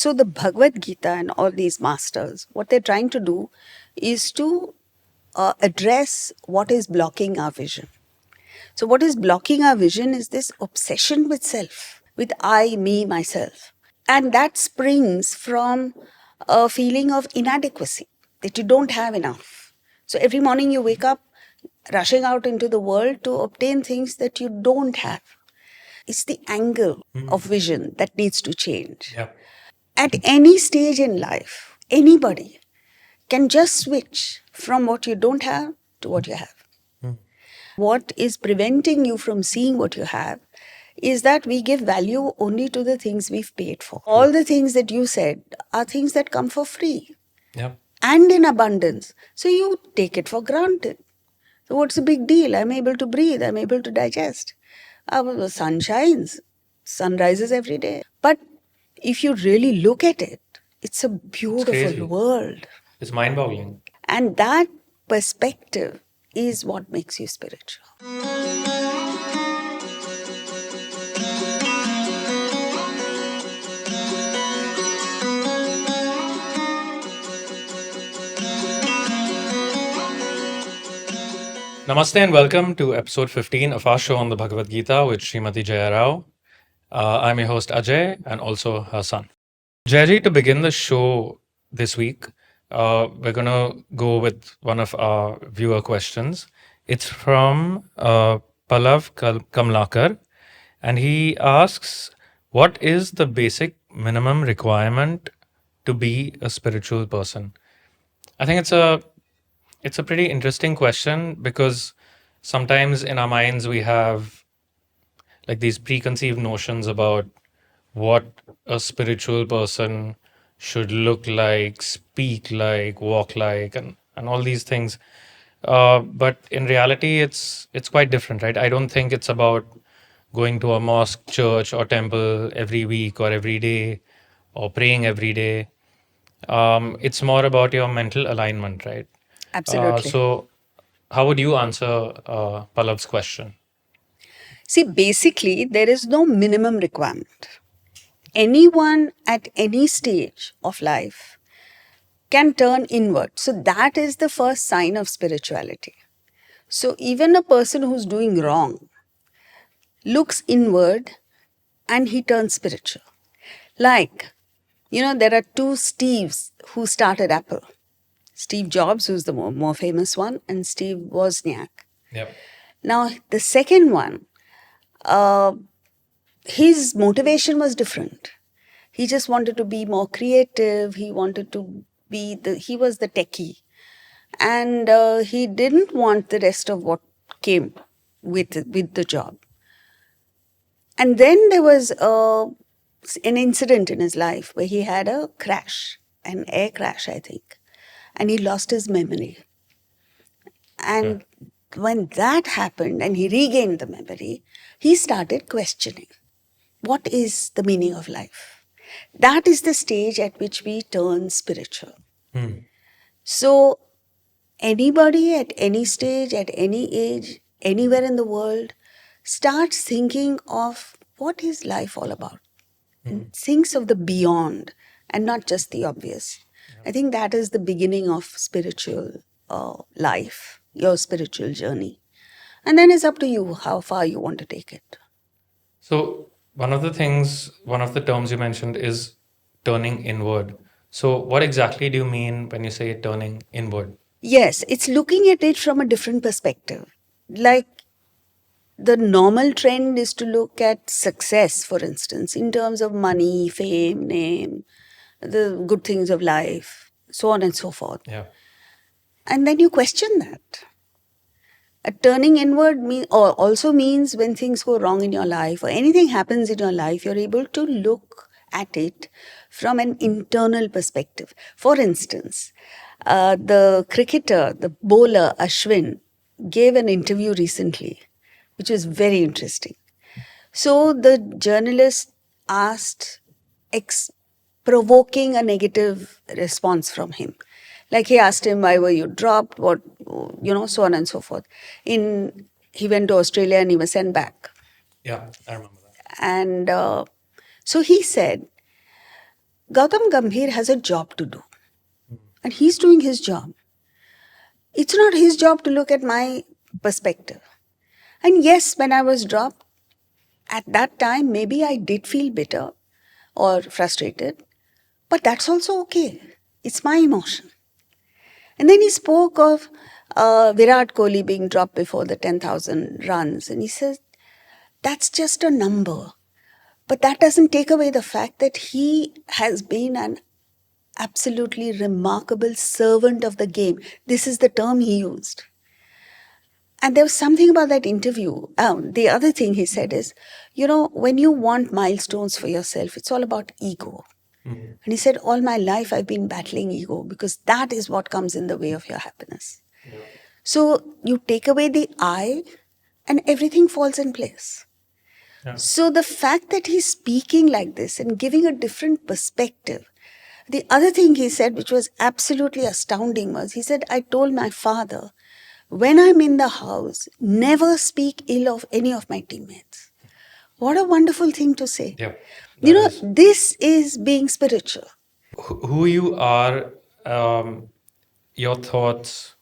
So the Bhagavad Gita and all these masters, what they're trying to do is to address what is blocking our vision. So what is blocking our vision is this obsession with self, with I, me, myself. And that springs from a feeling of inadequacy, that you don't have enough. So every morning you wake up rushing out into the world to obtain things that you don't have. It's the angle of vision that needs to change. Yeah. At any stage in life, anybody can just switch from what you don't have to what you have. What is preventing you from seeing what you have is that we give value only to the things we've paid for. All the things that you said are things that come for free Yeah. and in abundance. So you take it for granted. So what's the big deal? I'm able to breathe, I'm able to digest. The sun shines, sun rises every day. But if you really look at it, it's a crazy. beautiful world. It's mind-boggling. And that perspective is what makes you spiritual. Namaste and welcome to episode 15 of our show on the Bhagavad Gita with Srimati Jaya Row. I'm your host Ajay and also her son. Jayaji, to begin the show this week, we're going to go with one of our viewer questions. It's from Pallav Kamlakar, and he asks, what is the basic minimum requirement to be a spiritual person? I think it's a pretty interesting question because sometimes in our minds we have like these preconceived notions about what a spiritual person should look like, speak like, walk like, and all these things. But in reality, it's quite different, right? I don't think it's about going to a mosque, church, or temple every week or every day, or praying every day. It's more about your mental alignment, right? Absolutely. So, how would you answer Pallav's question? See, basically, there is no minimum requirement. Anyone at any stage of life can turn inward. So that is the first sign of spirituality. So even a person who's doing wrong looks inward and he turns spiritual. Like, there are two Steves who started Apple. Steve Jobs, who's the more famous one, and Steve Wozniak. Yep. Now, the second one, his motivation was different. He just wanted to be more creative. He wanted to he was the techie. And he didn't want the rest of what came with the job. And then there was an incident in his life where he had a crash, an air crash, I think. And he lost his memory. And when that happened and he regained the memory, he started questioning, what is the meaning of life? That is the stage at which we turn spiritual. So anybody at any stage, at any age, anywhere in the world, starts thinking of what is life all about? And thinks of the beyond and not just the obvious. I think that is the beginning of spiritual life, your spiritual journey. And then it's up to you how far you want to take it. So one of the terms you mentioned is turning inward. So what exactly do you mean when you say turning inward? Yes, it's looking at it from a different perspective. Like the normal trend is to look at success, for instance, in terms of money, fame, name, the good things of life, so on and so forth. Yeah. And then you question that. A turning inward also means when things go wrong in your life or anything happens in your life, you're able to look at it from an internal perspective. For instance, the cricketer, the bowler Ashwin, gave an interview recently, which was very interesting. So the journalist asked, provoking a negative response from him. Like he asked him, why were you dropped? What, so on and so forth. He went to Australia and he was sent back. Yeah, I remember that. And so he said, Gautam Gambhir has a job to do, and he's doing his job. It's not his job to look at my perspective. And yes, when I was dropped, at that time, maybe I did feel bitter or frustrated, but that's also okay. It's my emotion. And then he spoke of Virat Kohli being dropped before the 10,000 runs. And he says, that's just a number. But that doesn't take away the fact that he has been an absolutely remarkable servant of the game. This is the term he used. And there was something about that interview. The other thing he said is, when you want milestones for yourself, it's all about ego. And he said, all my life I've been battling ego because that is what comes in the way of your happiness. Yeah. So you take away the I and everything falls in place. Yeah. So the fact that he's speaking like this and giving a different perspective. The other thing he said, which was absolutely astounding, was he said, I told my father, when I'm in the house, never speak ill of any of my teammates. What a wonderful thing to say. Yeah, this is being spiritual. Who you are, your thoughts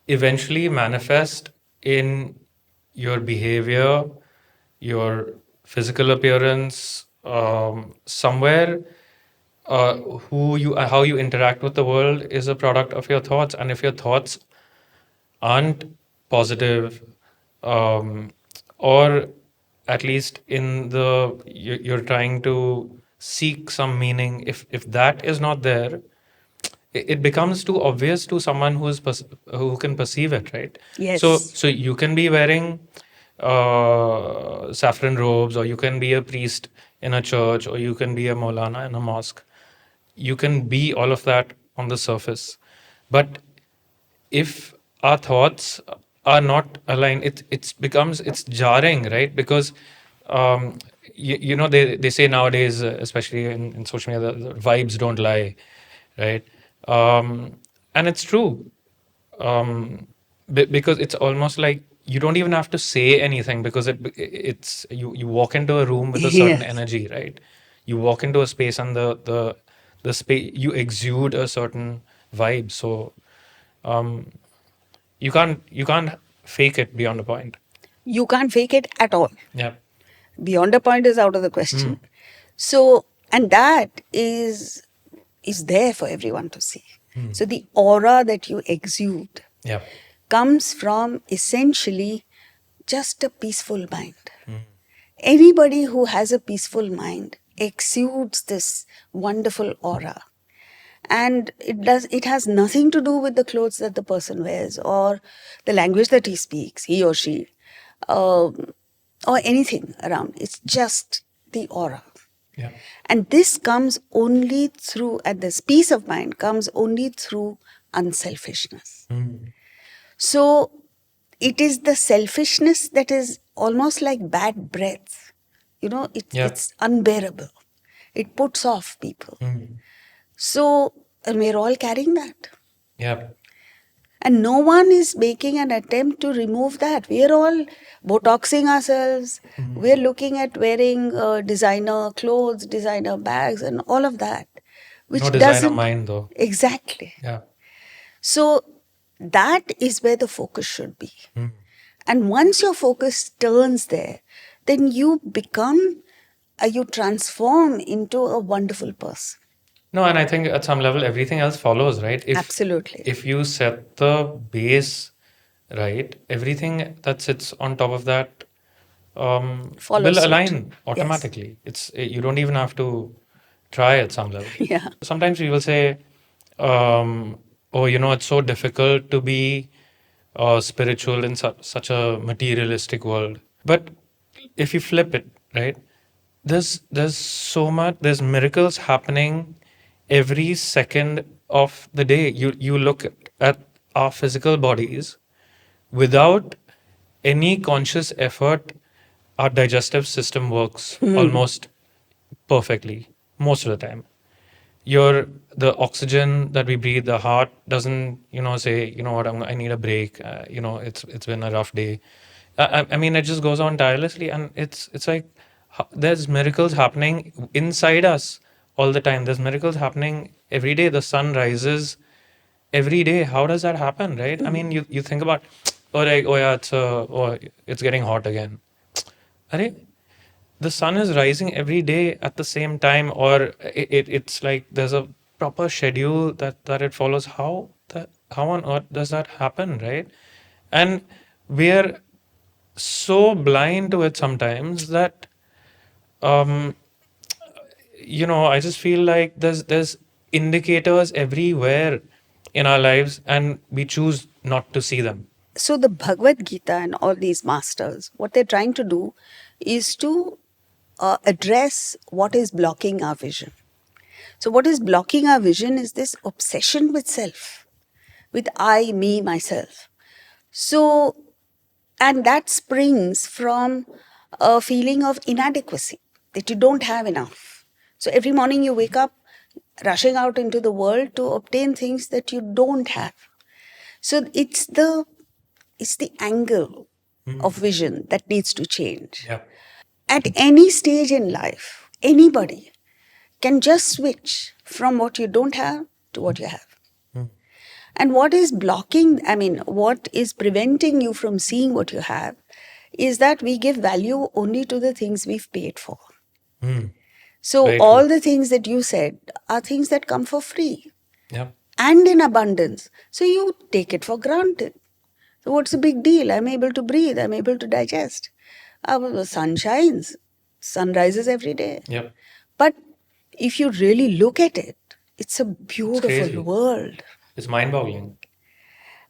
eventually manifest in your behavior, your physical appearance, somewhere. How you interact with the world is a product of your thoughts, and if your thoughts aren't positive, or at least you're trying to seek some meaning, if that is not there, it becomes too obvious to someone who can perceive it, right? Yes. So you can be wearing saffron robes, or you can be a priest in a church, or you can be a Maulana in a mosque. You can be all of that on the surface, but if our thoughts are not aligned, it's jarring, right? Because they say nowadays, especially in social media, the vibes don't lie, right? And it's true, because it's almost like you don't even have to say anything, because it's you walk into a room with a certain energy, right? You walk into a space, and the space, you exude a certain vibe. So you can't fake it beyond a point. You can't fake it at all. Yeah. Beyond a point is out of the question. So, and that is there for everyone to see. So the aura that you exude comes from essentially just a peaceful mind. Anybody who has a peaceful mind exudes this wonderful aura. And it has nothing to do with the clothes that the person wears or the language that he speaks, he or she, or anything around. It's just the aura. Yeah. And this comes only through, and this peace of mind comes only through unselfishness. So it is the selfishness that is almost like bad breath. It's unbearable. It puts off people. So, and we're all carrying that. Yeah. And no one is making an attempt to remove that. We're all Botoxing ourselves. We're looking at wearing designer clothes, designer bags, and all of that. Which no design of mind, though. Exactly. Yeah. So that is where the focus should be. And once your focus turns there, then you transform into a wonderful person. No, and I think at some level, everything else follows, right? Absolutely. If you set the base right, everything that sits on top of that will align automatically. Yes. You don't even have to try at some level. Yeah. Sometimes people say, it's so difficult to be spiritual in such a materialistic world. But if you flip it, right, there's so much, there's miracles happening every second of the day. You look at our physical bodies, without any conscious effort, our digestive system works almost perfectly most of the time. The oxygen that we breathe, the heart doesn't say, I need a break, it's been a rough day. I mean, it just goes on tirelessly, and it's like there's miracles happening inside us all the time. There's miracles happening every day. The sun rises every day. How does that happen, right? I mean, you think about, oh, like, oh yeah, it's getting hot again. Arey, the sun is rising every day at the same time, or it's like there's a proper schedule that it follows. How on earth does that happen, right? And we're so blind to it sometimes that um I just feel like there's indicators everywhere in our lives and we choose not to see them. So the Bhagavad Gita and all these masters, what they're trying to do is to address what is blocking our vision. So what is blocking our vision is this obsession with self, with I, me, myself. So, and that springs from a feeling of inadequacy, that you don't have enough. So every morning you wake up rushing out into the world to obtain things that you don't have. So it's the angle of vision that needs to change. Yeah. At any stage in life, anybody can just switch from what you don't have to what you have. And what is blocking, what is preventing you from seeing what you have is that we give value only to the things we've paid for. So Very all true. the things that you said are things that come for free Yeah. and in abundance. So you take it for granted. So what's the big deal? I'm able to breathe. I'm able to digest. The sun shines. Sun rises every day. Yep. But if you really look at it, it's a crazy. beautiful world. It's mind-boggling.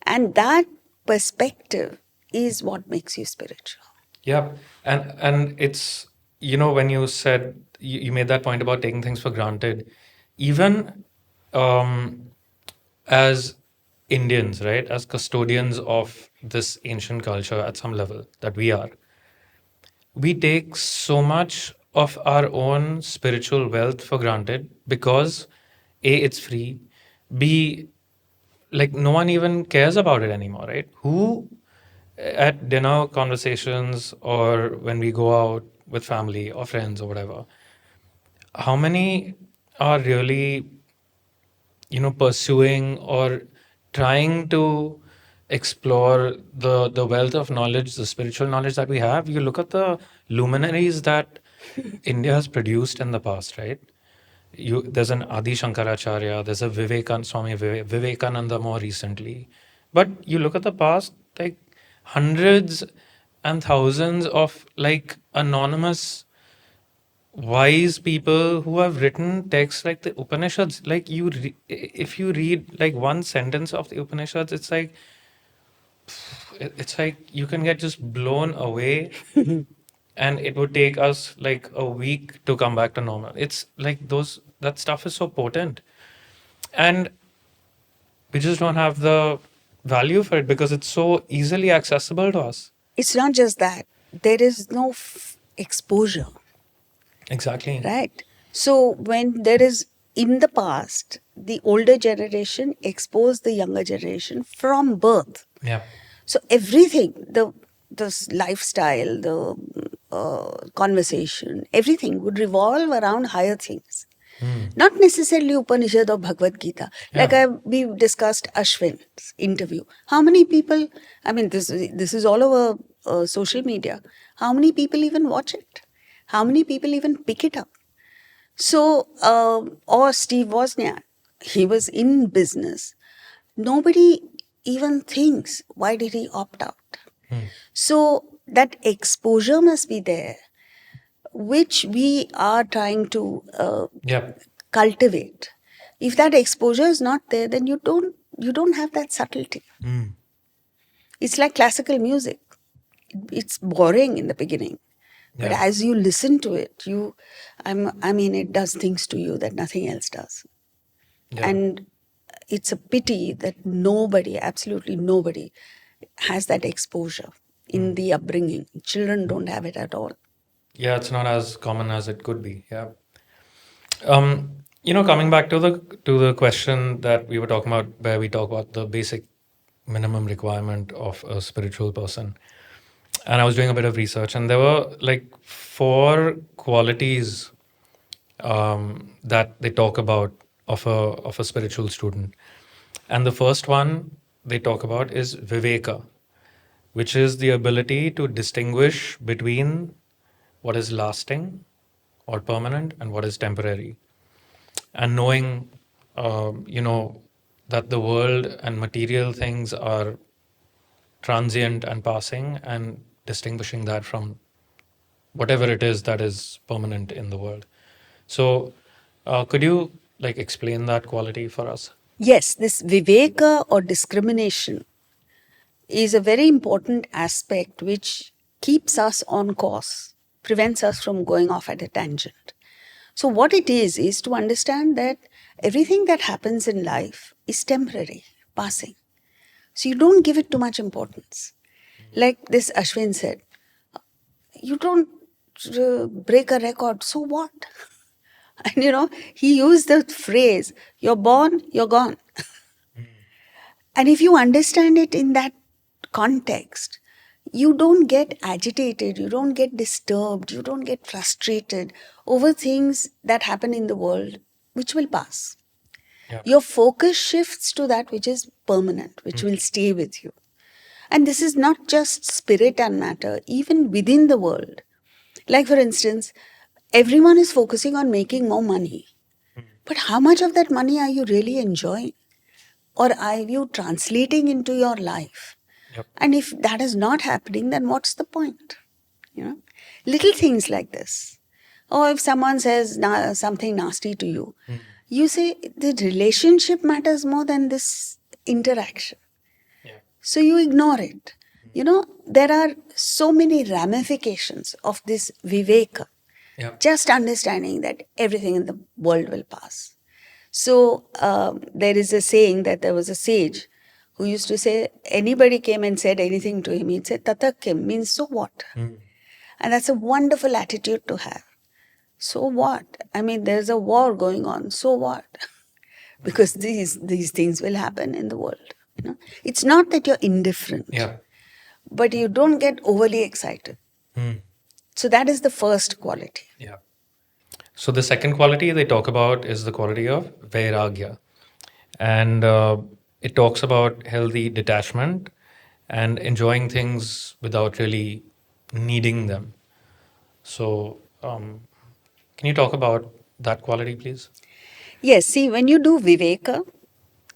And that perspective is what makes you spiritual. Yeah. And it's, when you said you made that point about taking things for granted, even as Indians, right, as custodians of this ancient culture at some level that we are, we take so much of our own spiritual wealth for granted because A, it's free, B, like no one even cares about it anymore, right? Who at dinner conversations or when we go out with family or friends or whatever, how many are really pursuing or trying to explore the wealth of knowledge, the spiritual knowledge that we have? You look at the luminaries that India has produced in the past, right? There's an Adi Shankaracharya, there's a Vivekananda more recently. But you look at the past, like hundreds and thousands of like anonymous wise people who have written texts like the Upanishads. Like if you read like one sentence of the Upanishads, it's like you can get just blown away, and it would take us like a week to come back to normal. It's like that stuff is so potent, and we just don't have the value for it because it's so easily accessible to us. It's not just that. There is no exposure. Exactly. Right. So when there is, in the past, the older generation exposed the younger generation from birth. Yeah. So everything, the lifestyle, the conversation, everything would revolve around higher things. Not necessarily Upanishad or Bhagavad Gita. Like we discussed Ashwin's interview. How many people, this is all over social media. How many people even watch it? How many people even pick it up? So, or Steve Wozniak, he was in business. Nobody even thinks, why did he opt out? So that exposure must be there, which we are trying to cultivate. If that exposure is not there, then you don't have that subtlety. It's like classical music. It's boring in the beginning. But as you listen to it, it does things to you that nothing else does. Yeah. And it's a pity that nobody, absolutely nobody, has that exposure in the upbringing. Children don't have it at all. Yeah, it's not as common as it could be. Yeah. Coming back to the question that we were talking about, where we talk about the basic minimum requirement of a spiritual person. And I was doing a bit of research, and there were like 4 qualities that they talk about of a spiritual student. And the first one they talk about is viveka, which is the ability to distinguish between what is lasting or permanent and what is temporary, and knowing, you know, that the world and material things are transient and passing, and distinguishing that from whatever it is that is permanent in the world. So, could you like explain that quality for us? Yes, this viveka or discrimination is a very important aspect which keeps us on course, prevents us from going off at a tangent. So, what it is to understand that everything that happens in life is temporary, passing. So, you don't give it too much importance. Like this Ashwin said, you don't break a record, so what? And he used the phrase, you're born, you're gone. And if you understand it in that context, you don't get agitated, you don't get disturbed, you don't get frustrated over things that happen in the world which will pass. Yeah. Your focus shifts to that which is permanent, which will stay with you. And this is not just spirit and matter, even within the world. Like, for instance, everyone is focusing on making more money. But how much of that money are you really enjoying? Or are you translating into your life? Yep. And if that is not happening, then what's the point? Little things like this. Or if someone says something nasty to you, you say the relationship matters more than this interaction. Yeah. So you ignore it. There are so many ramifications of this viveka. Yeah. Just understanding that everything in the world will pass. So there is a saying that there was a sage who used to say, anybody came and said anything to him, he'd say, Tatakim, means so what? And that's a wonderful attitude to have. So what? I mean, there's a war going on. So what? Because these things will happen in the world. It's not that you're indifferent, Yeah. but you don't get overly excited. So that is the first quality. Yeah. So the second quality they talk about is the quality of vairagya, and it talks about healthy detachment and enjoying things without really needing them. So, can you talk about that quality, please? Yes, see, when you do viveka,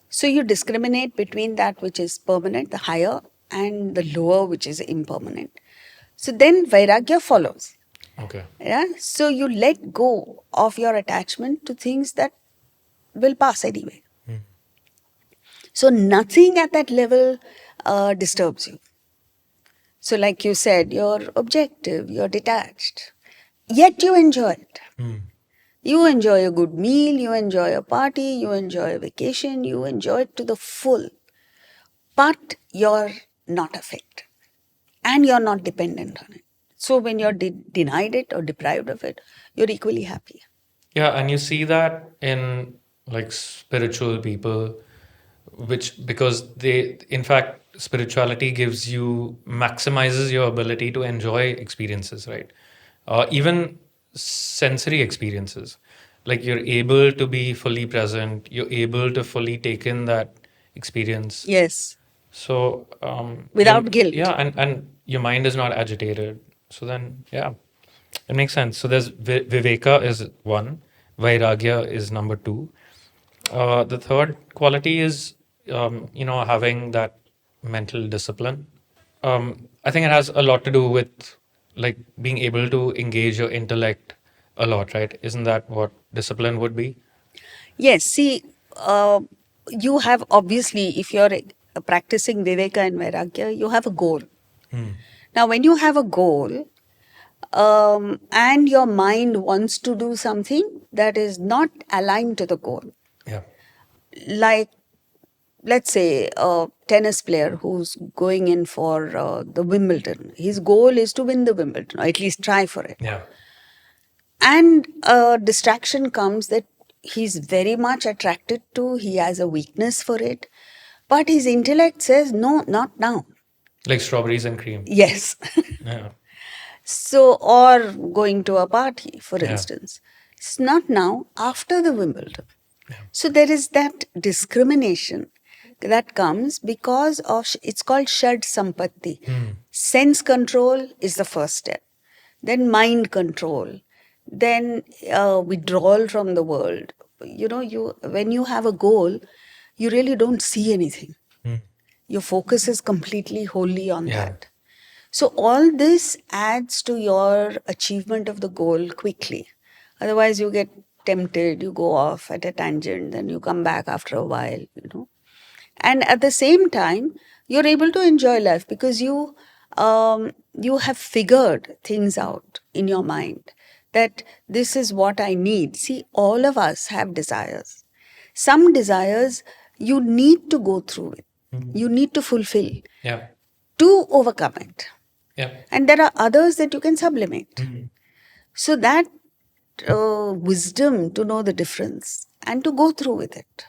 so you discriminate between that which is permanent, the higher, and the lower, which is impermanent. So then vairagya follows. Okay. Yeah? So you let go of your attachment to things that will pass anyway. So nothing at that level disturbs you. So like you said, you're objective, you're detached, yet you enjoy it. You enjoy a good meal, you enjoy a party, you enjoy a vacation, you enjoy it to the full. But you're not affected and you're not dependent on it. So when you're denied it or deprived of it, you're equally happy. Yeah, and you see that in like spiritual people, which because they, in fact, spirituality gives you, maximizes your ability to enjoy experiences, right? Even sensory experiences. Like you're able to be fully present, you're able to fully take in that experience. Yes, So, without guilt. yeah, and your mind is not agitated. So then, yeah, it makes sense. So there's viveka is one, vairagya is number two. The third quality is, having that mental discipline. I think it has a lot to do with like being able to engage your intellect a lot, right? Isn't that what discipline would be? Yes, see, you have obviously, if you're practicing Viveka and Vairagya, you have a goal. Now, when you have a goal and your mind wants to do something that is not aligned to the goal, Yeah. like let's say a tennis player who's going in for the Wimbledon, his goal is to win the Wimbledon, or at least try for it. Yeah. And a distraction comes that he's very much attracted to, he has a weakness for it, but his intellect says, no, not now. Like strawberries and cream. Yes. Yeah. So, or going to a party, for Yeah. instance. It's not now, after the Wimbledon. So there is that discrimination that comes because of, it's called Shad Sampatti. Sense control is the first step, then mind control, then withdrawal from the world. You know, when you have a goal, you really don't see anything. Your focus is completely wholly on that. So all this adds to your achievement of the goal quickly. Otherwise, you get tempted, you go off at a tangent, then you come back after a while, you know. And at the same time, you're able to enjoy life because you have figured things out in your mind that this is what I need. See, all of us have desires. Some desires you need to go through it. You need to fulfill to overcome it. And there are others that you can sublimate. So that wisdom to know the difference and to go through with it,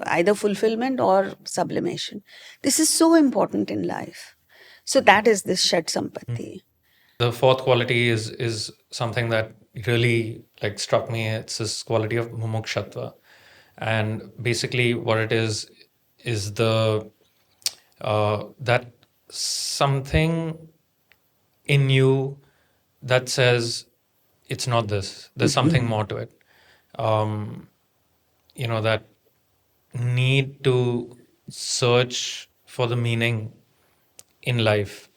either fulfillment or sublimation. This is so important in life. So that is this Shat Sampatti. The fourth quality is something that really like struck me. It's this quality of mumukshatva, and basically what it is the that something in you that says it's not this. There's something more to it. That need to search for the meaning in life.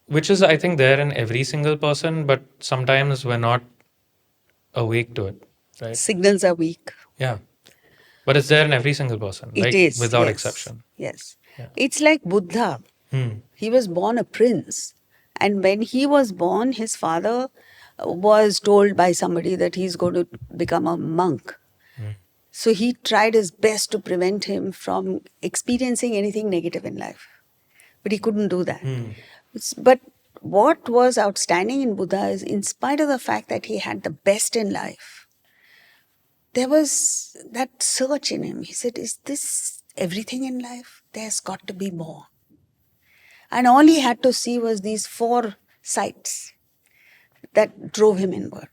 Which is, I think, there in every single person, but sometimes we're not awake to it, right? Signals are weak. Yeah. But it's there in every single person, It like is, without yes, exception. Yes. It's like Buddha. He was born a prince. And when he was born, his father was told by somebody that he's going to become a monk. So he tried his best to prevent him from experiencing anything negative in life. But he couldn't do that. But what was outstanding in Buddha is, in spite of the fact that he had the best in life, there was that search in him. He said, is this everything in life? There's got to be more. And all he had to see was these 4 sights that drove him inward.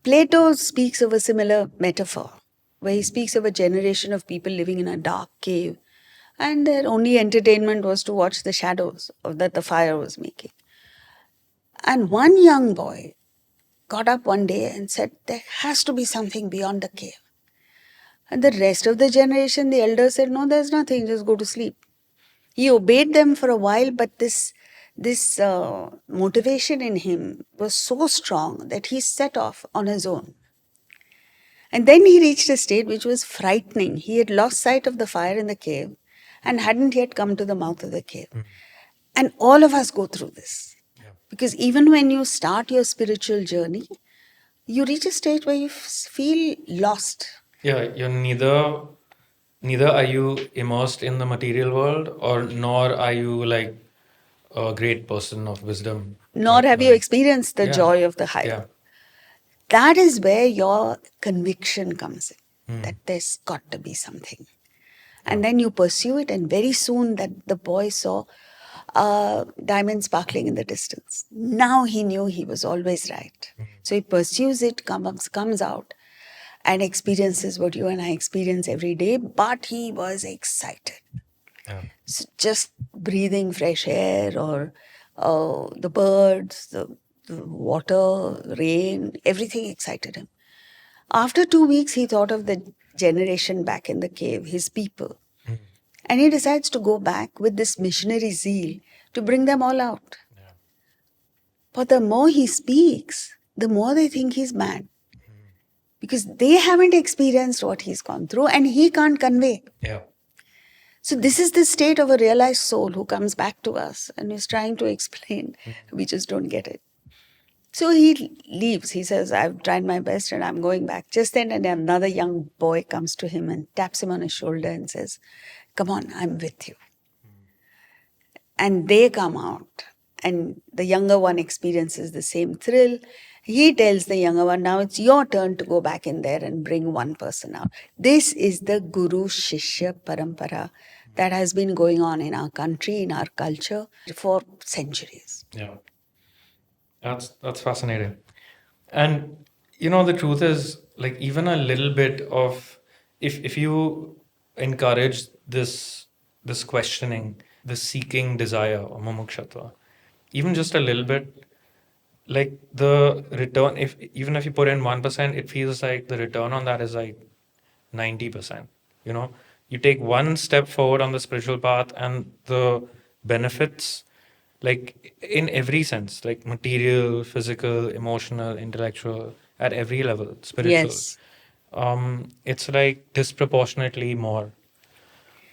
Plato speaks of a similar metaphor, where he speaks of a generation of people living in a dark cave, and their only entertainment was to watch the shadows that the fire was making. And one young boy got up one day and said, there has to be something beyond the cave. And the rest of the generation, the elders said, no, there's nothing, just go to sleep. He obeyed them for a while, but this motivation in him was so strong that he set off on his own. And then he reached a state which was frightening. He had lost sight of the fire in the cave and hadn't yet come to the mouth of the cave. And all of us go through this. Because even when you start your spiritual journey, you reach a state where you feel lost. Yeah, you're neither are you immersed in the material world, or nor are you like a great person of wisdom. Nor have you experienced the joy of the higher. Yeah. That is where your conviction comes in, that there's got to be something. And then you pursue it, and very soon that the boy saw diamond sparkling in the distance. Now he knew he was always right. So he pursues it, comes out, and experiences what you and I experience every day, but he was excited. So just breathing fresh air, or the birds, the water, rain, everything excited him. After 2 weeks, he thought of the generation back in the cave, his people. And he decides to go back with this missionary zeal to bring them all out. But the more he speaks, the more they think he's mad. Because they haven't experienced what he's gone through, and he can't convey. So this is the state of a realized soul who comes back to us and is trying to explain. We just don't get it. So he leaves. He says, I've tried my best and I'm going back. Just then another young boy comes to him and taps him on his shoulder and says, come on, I'm with you. And they come out, and the younger one experiences the same thrill. He tells the younger one, now it's your turn to go back in there and bring one person out. This is the Guru Shishya Parampara that has been going on in our country, in our culture for centuries. Yeah. That's fascinating. And the truth is, like, even a little bit of, if you encourage this questioning, this seeking desire or mumukshatva, even just a little bit, like the return, if even if you put in 1%, it feels like the return on that is like 90%. You take one step forward on the spiritual path, and the benefits, like in every sense, like material, physical, emotional, intellectual, at every level, spiritual, Yes. it's like disproportionately more.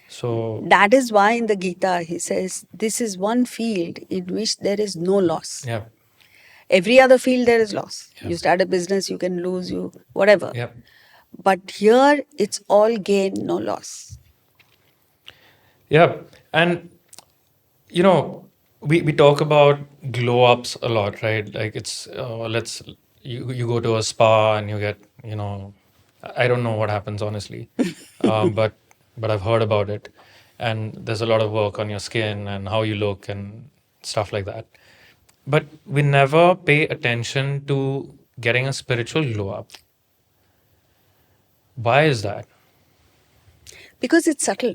So That is why in the Gita he says, this is one field in which there is no loss. yeah, Every other field there is loss. Yeah. You start a business, you can lose, you whatever. yeah, But here it's all gain, no loss. yeah, and we talk about glow ups a lot, right? Like it's let's you go to a spa and you get, I don't know what happens honestly, but I've heard about it, and there's a lot of work on your skin and how you look and stuff like that. But we never pay attention to getting a spiritual glow up. Why is that? Because it's subtle.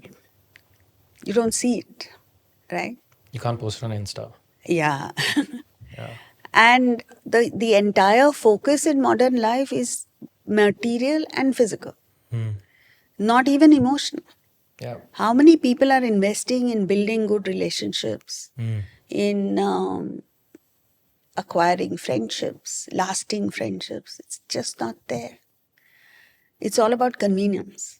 You don't see it, right? You can't post it on Insta. Yeah. Yeah. And the entire focus in modern life is material and physical, not even emotional. Yeah. How many people are investing in building good relationships, in acquiring friendships, lasting friendships? It's just not there. It's all about convenience.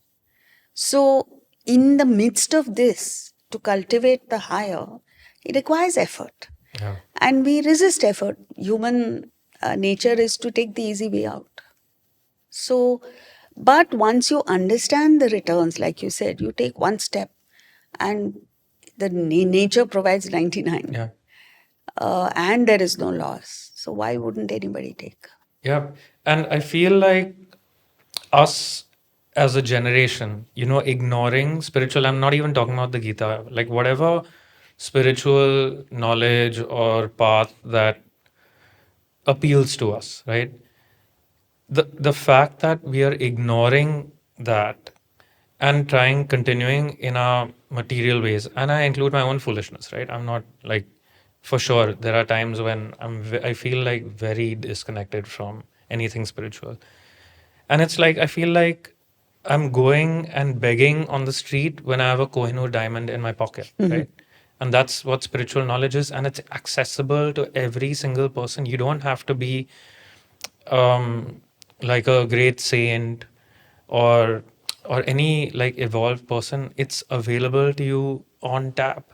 So, in the midst of this, to cultivate the higher, it requires effort. Yeah. And we resist effort. Human nature is to take the easy way out. So, but once you understand the returns, like you said, you take one step and the nature provides 99. Yeah. And there is no loss. So, why wouldn't anybody take? Yeah. And I feel like us as a generation, ignoring spiritual, I'm not even talking about the Gita, like whatever spiritual knowledge or path that appeals to us, right? The fact that we are ignoring that and continuing in our material ways, and I include my own foolishness, right? I'm not like, for sure, there are times when I feel like very disconnected from anything spiritual. And it's like, I feel like I'm going and begging on the street when I have a Kohinoor diamond in my pocket, right? And that's what spiritual knowledge is. And it's accessible to every single person. You don't have to be like a great saint or any like evolved person. It's available to you on tap.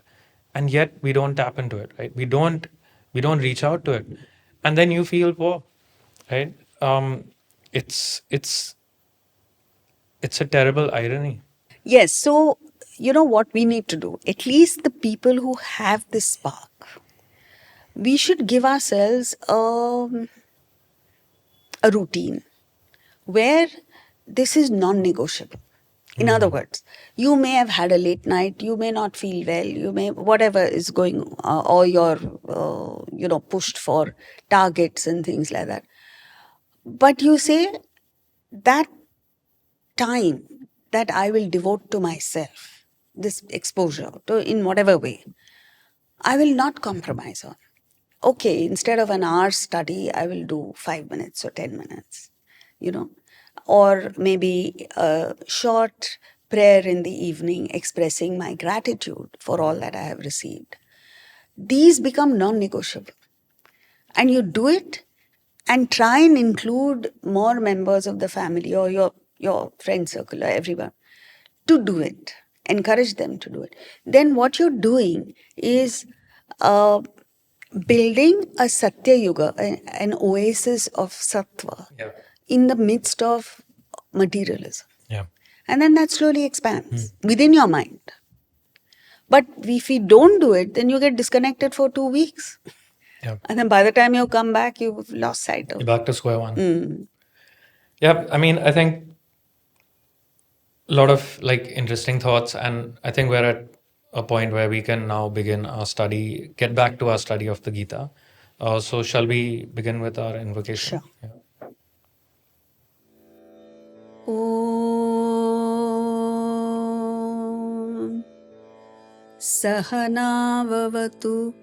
And yet we don't tap into it, right? We don't reach out to it. And then you feel poor, right? It's it's a terrible irony. Yes, so you know what we need to do? At least the people who have this spark, we should give ourselves a routine where this is non negotiable. In other words, you may have had a late night, you may not feel well, you may, whatever is going, or you're, pushed for targets and things like that. But you say that time that I will devote to myself, this exposure to in whatever way, I will not compromise on. Okay, instead of an hour study, I will do 5 minutes or 10 minutes, or maybe a short prayer in the evening expressing my gratitude for all that I have received. These become non negotiable. And you do it and try and include more members of the family or your friend circle or everyone to do it. Encourage them to do it. Then what you're doing is building a Satya Yuga, an oasis of Sattva in the midst of materialism. Yeah. And then that slowly expands within your mind. But if you don't do it, then you get disconnected for 2 weeks. Yeah. And then by the time you come back, you've lost sight of You're back to square one. Yeah, I mean, I think a lot of like interesting thoughts, and I think we're at a point where we can now begin our study, get back to our study of the Gita. So shall we begin with our invocation? Sure. Yeah. Om Sahanavavatu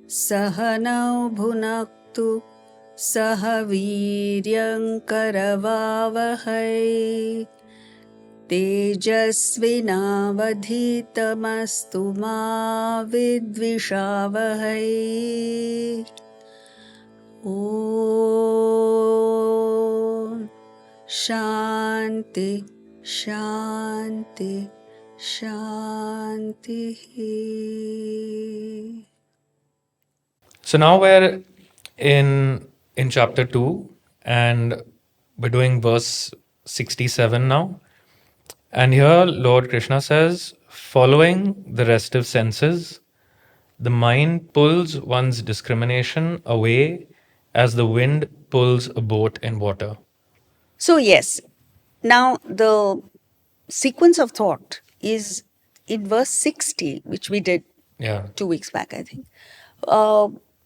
Sahanau Bhunaktu Sahaviryam Karavavahai Tejasvinavadhitamastu ma vidvishavahai. Om Shanti Shanti Shanti. So now we're in chapter 2, and we're doing verse 67 now. And here Lord Krishna says, following the restive senses, the mind pulls one's discrimination away as the wind pulls a boat in water. So, yes, now the sequence of thought is in verse 60, which we did Yeah. 2 weeks back, I think.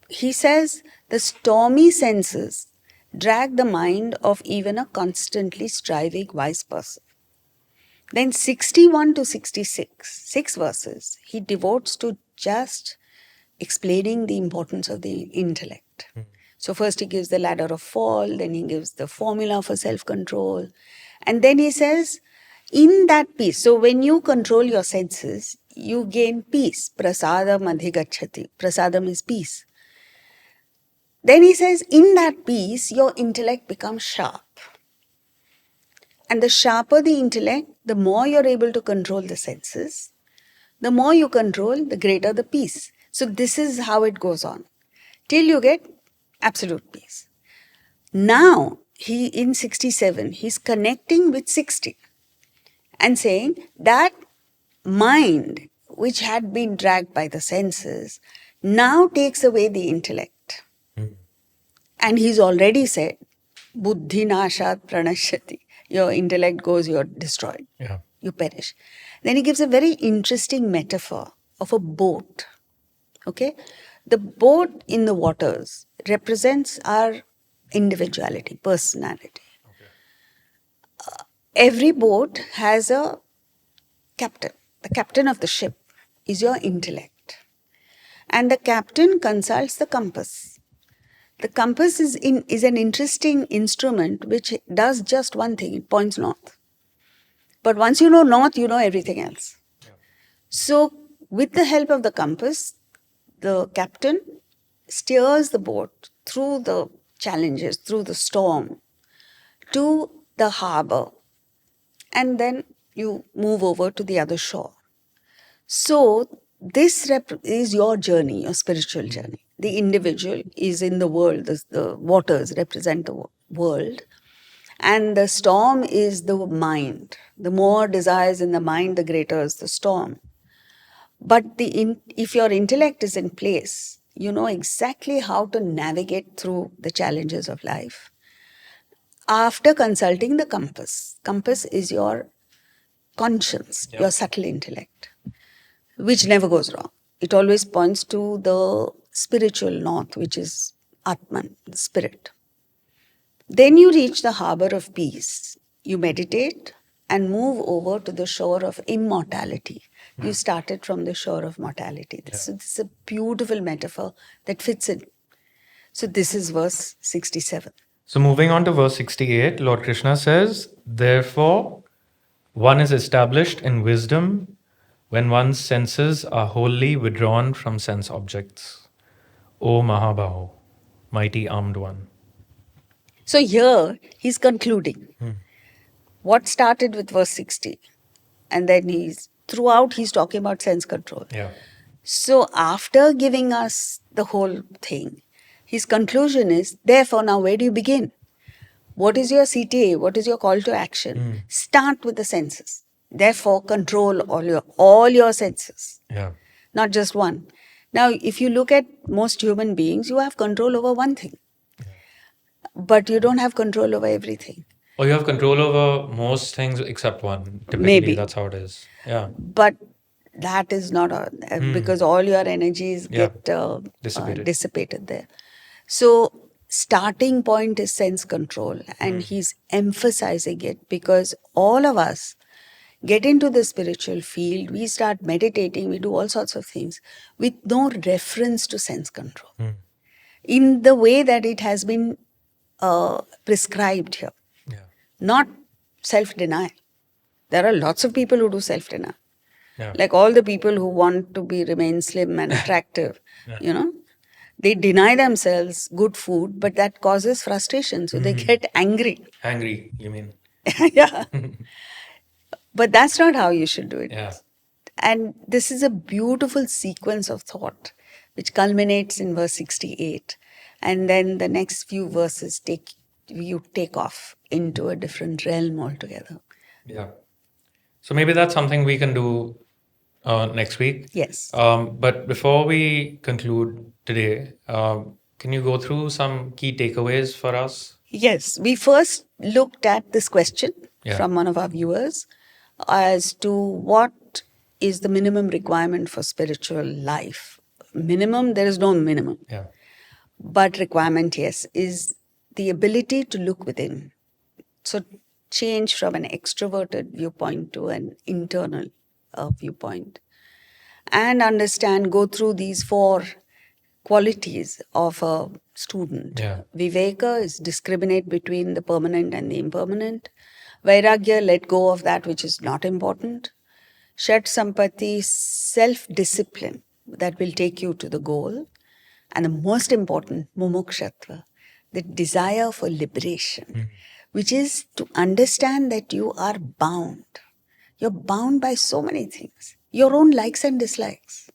He says, the stormy senses drag the mind of even a constantly striving wise person. Then 61 to 66, 6 verses, he devotes to just explaining the importance of the intellect. So first he gives the ladder of fall, then he gives the formula for self-control. And then he says, in that peace, so when you control your senses, you gain peace. Prasadam adhigacchati. Prasadam is peace. Then he says, in that peace, your intellect becomes sharp. And the sharper the intellect, the more you're able to control the senses. The more you control, the greater the peace. So this is how it goes on till you get absolute peace. Now, he in 67, he's connecting with 60 and saying that mind, which had been dragged by the senses, now takes away the intellect. And he's already said, buddhi nashat pranashyati. Your intellect goes, you're destroyed. Yeah. You perish. Then he gives a very interesting metaphor of a boat. Okay? The boat in the waters represents our individuality, personality. Every boat has a captain. The captain of the ship is your intellect. And the captain consults the compass. The compass is an interesting instrument which does just one thing, it points north. But once you know north, you know everything else. So, with the help of the compass, the captain steers the boat through the challenges, through the storm, to the harbor, and then you move over to the other shore. So, this is your journey, your spiritual journey. The individual is in the world, the waters represent the world, and the storm is the mind. The more desires in the mind, the greater is the storm. But if your intellect is in place, you know exactly how to navigate through the challenges of life. After consulting the compass, compass is your conscience, your subtle intellect, which never goes wrong. It always points to the spiritual north, which is Atman, the spirit. Then you reach the harbor of peace. You meditate and move over to the shore of immortality. You started from the shore of mortality. So this is a beautiful metaphor that fits in. So this is verse 67. So moving on to verse 68, Lord Krishna says, therefore, one is established in wisdom when one's senses are wholly withdrawn from sense objects. O Mahabaho, mighty armed one. So here he's concluding. What started with verse 60? And then throughout he's talking about sense control. Yeah. So after giving us the whole thing, his conclusion is, therefore now where do you begin? What is your CTA? What is your call to action? Start with the senses. Therefore control all your senses. Yeah. Not just one. Now if you look at most human beings, you have control over one thing. But you don't have control over everything. Or you have control over most things except one. Typically, Maybe. that's how it is. Yeah. But that is not because all your energies get Dissipated. dissipated there. So starting point is sense control, and he's emphasizing it because all of us get into the spiritual field, we start meditating, we do all sorts of things with no reference to sense control in the way that it has been prescribed here. Yeah. Not self-denial. There are lots of people who do self-denial. Yeah. Like all the people who want to remain slim and attractive, they deny themselves good food, but that causes frustration. So they get angry. Angry, you mean? Yeah. But that's not how you should do it. Yeah. And this is a beautiful sequence of thought which culminates in verse 68. And then the next few verses take off into a different realm altogether. Yeah. So maybe that's something we can do next week. Yes. But before we conclude today, can you go through some key takeaways for us? Yes. We first looked at this question Yeah. from one of our viewers as to what is the minimum requirement for spiritual life. Minimum, there is no minimum. Yeah. But requirement, yes, is the ability to look within. So change from an extroverted viewpoint to an internal viewpoint. And understand, go through these 4 qualities of a student. Yeah. Viveka is discriminate between the permanent and the impermanent. Vairagya, let go of that which is not important. Shat Sampati, self-discipline that will take you to the goal. And the most important, mumukshatva, the desire for liberation, which is to understand that you are bound. You're bound by so many things. Your own likes and dislikes.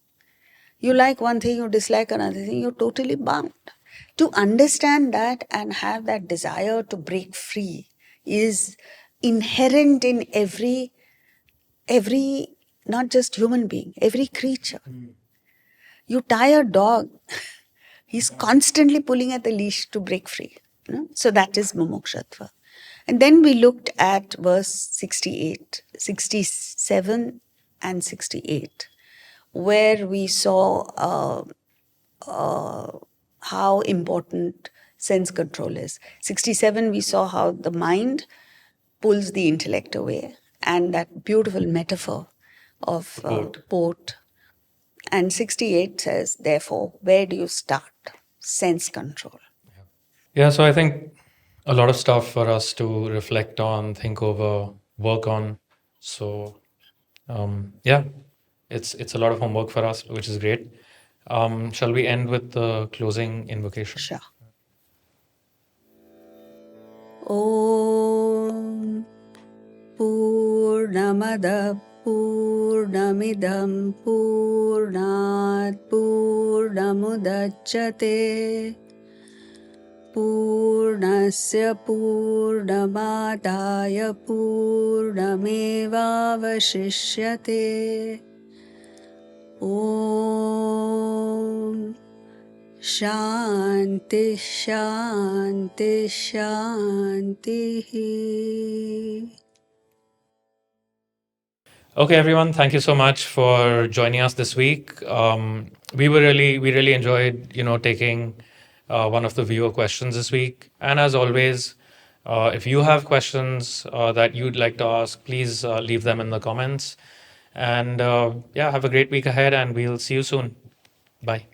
You like one thing, you dislike another thing, you're totally bound. To understand that and have that desire to break free is inherent in every not just human being, every creature. You tie a dog, he's constantly pulling at the leash to break free. So that is mumukshatva. And then we looked at verse 68, 67 and 68, where we saw how important sense control is. 67, we saw how the mind pulls the intellect away, and that beautiful metaphor of port. And 68 says, therefore, where do you start? Sense control. Yeah, so I think a lot of stuff for us to reflect on, think over, work on. So, yeah, it's a lot of homework for us, which is great. Shall we end with the closing invocation? Sure. Om Purnamada Purnamidam Purnat Purnamudachyate Purnasya Purnamadaya Purnamevavashishyate. Om Shanti Shanti Shanti. Okay, everyone, thank you so much for joining us this week. We really enjoyed, taking one of the viewer questions this week. And as always, if you have questions that you'd like to ask, please leave them in the comments. And yeah, have a great week ahead, and we'll see you soon. Bye.